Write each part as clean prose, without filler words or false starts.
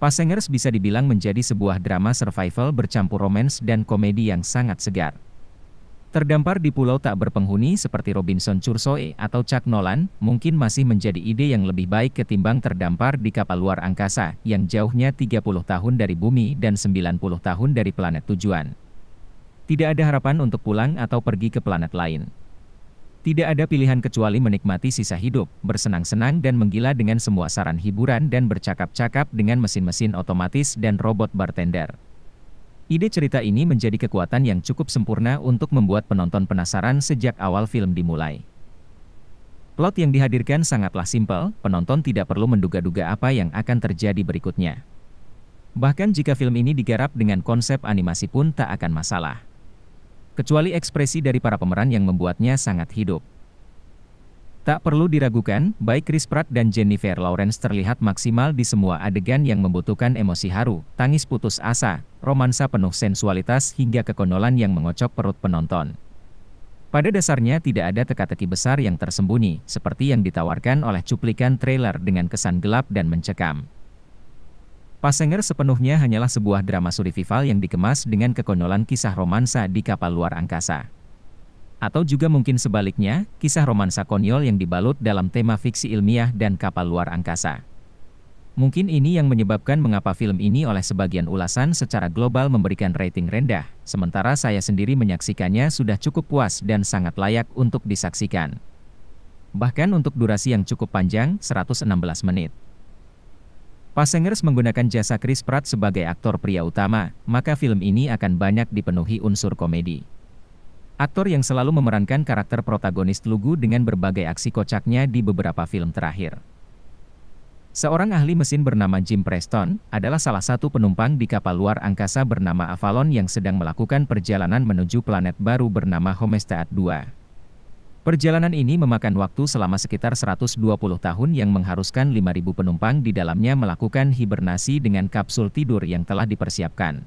Passengers bisa dibilang menjadi sebuah drama survival bercampur romans dan komedi yang sangat segar. Terdampar di pulau tak berpenghuni seperti Robinson Crusoe atau Chuck Nolan, mungkin masih menjadi ide yang lebih baik ketimbang terdampar di kapal luar angkasa yang jauhnya 30 tahun dari bumi dan 90 tahun dari planet tujuan. Tidak ada harapan untuk pulang atau pergi ke planet lain. Tidak ada pilihan kecuali menikmati sisa hidup, bersenang-senang dan menggila dengan semua saran hiburan dan bercakap-cakap dengan mesin-mesin otomatis dan robot bartender. Ide cerita ini menjadi kekuatan yang cukup sempurna untuk membuat penonton penasaran sejak awal film dimulai. Plot yang dihadirkan sangatlah simpel, penonton tidak perlu menduga-duga apa yang akan terjadi berikutnya. Bahkan jika film ini digarap dengan konsep animasi pun tak akan masalah. Kecuali ekspresi dari para pemeran yang membuatnya sangat hidup. Tak perlu diragukan, baik Chris Pratt dan Jennifer Lawrence terlihat maksimal di semua adegan yang membutuhkan emosi haru, tangis putus asa, romansa penuh sensualitas hingga kekonyolan yang mengocok perut penonton. Pada dasarnya tidak ada teka-teki besar yang tersembunyi, seperti yang ditawarkan oleh cuplikan trailer dengan kesan gelap dan mencekam. Passengers sepenuhnya hanyalah sebuah drama survival yang dikemas dengan kekonyolan kisah romansa di kapal luar angkasa. Atau juga mungkin sebaliknya, kisah romansa konyol yang dibalut dalam tema fiksi ilmiah dan kapal luar angkasa. Mungkin ini yang menyebabkan mengapa film ini oleh sebagian ulasan secara global memberikan rating rendah, sementara saya sendiri menyaksikannya sudah cukup puas dan sangat layak untuk disaksikan. Bahkan untuk durasi yang cukup panjang, 116 menit. Passengers menggunakan jasa Chris Pratt sebagai aktor pria utama, maka film ini akan banyak dipenuhi unsur komedi. Aktor yang selalu memerankan karakter protagonis lugu dengan berbagai aksi kocaknya di beberapa film terakhir. Seorang ahli mesin bernama Jim Preston, adalah salah satu penumpang di kapal luar angkasa bernama Avalon yang sedang melakukan perjalanan menuju planet baru bernama Homestead 2. Perjalanan ini memakan waktu selama sekitar 120 tahun yang mengharuskan 5.000 penumpang di dalamnya melakukan hibernasi dengan kapsul tidur yang telah dipersiapkan.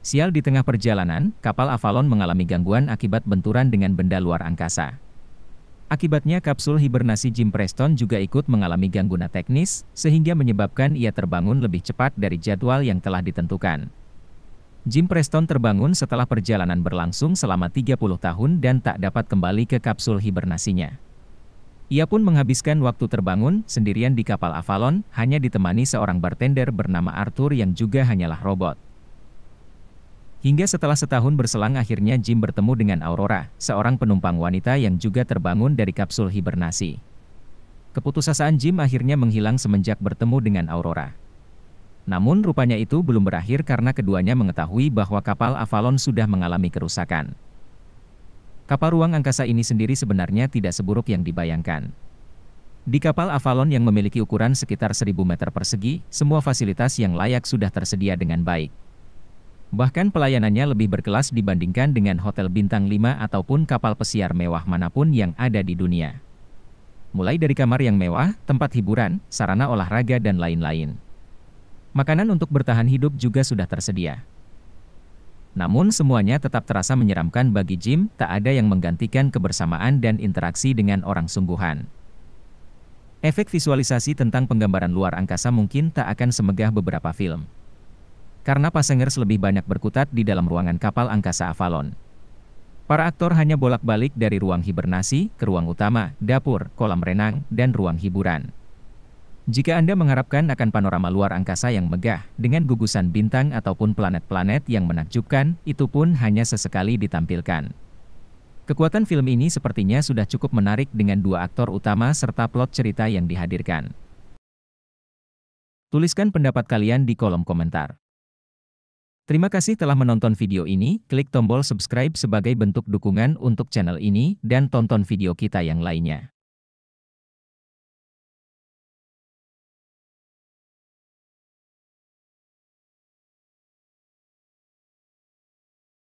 Sial di tengah perjalanan, kapal Avalon mengalami gangguan akibat benturan dengan benda luar angkasa. Akibatnya kapsul hibernasi Jim Preston juga ikut mengalami gangguan teknis, sehingga menyebabkan ia terbangun lebih cepat dari jadwal yang telah ditentukan. Jim Preston terbangun setelah perjalanan berlangsung selama 30 tahun dan tak dapat kembali ke kapsul hibernasinya. Ia pun menghabiskan waktu terbangun sendirian di kapal Avalon, hanya ditemani seorang bartender bernama Arthur yang juga hanyalah robot. Hingga setelah setahun berselang akhirnya Jim bertemu dengan Aurora, seorang penumpang wanita yang juga terbangun dari kapsul hibernasi. Keputusasaan Jim akhirnya menghilang semenjak bertemu dengan Aurora. Namun rupanya itu belum berakhir karena keduanya mengetahui bahwa kapal Avalon sudah mengalami kerusakan. Kapal ruang angkasa ini sendiri sebenarnya tidak seburuk yang dibayangkan. Di kapal Avalon yang memiliki ukuran sekitar 1.000 meter persegi, semua fasilitas yang layak sudah tersedia dengan baik. Bahkan pelayanannya lebih berkelas dibandingkan dengan hotel bintang 5 ataupun kapal pesiar mewah manapun yang ada di dunia. Mulai dari kamar yang mewah, tempat hiburan, sarana olahraga dan lain-lain. Makanan untuk bertahan hidup juga sudah tersedia. Namun semuanya tetap terasa menyeramkan bagi Jim, tak ada yang menggantikan kebersamaan dan interaksi dengan orang sungguhan. Efek visualisasi tentang penggambaran luar angkasa mungkin tak akan semegah beberapa film. Karena passengers lebih banyak berkutat di dalam ruangan kapal angkasa Avalon. Para aktor hanya bolak-balik dari ruang hibernasi ke ruang utama, dapur, kolam renang, dan ruang hiburan. Jika Anda mengharapkan akan panorama luar angkasa yang megah, dengan gugusan bintang ataupun planet-planet yang menakjubkan, itu pun hanya sesekali ditampilkan. Kekuatan film ini sepertinya sudah cukup menarik dengan dua aktor utama serta plot cerita yang dihadirkan. Tuliskan pendapat kalian di kolom komentar. Terima kasih telah menonton video ini, klik tombol subscribe sebagai bentuk dukungan untuk channel ini, dan tonton video kita yang lainnya.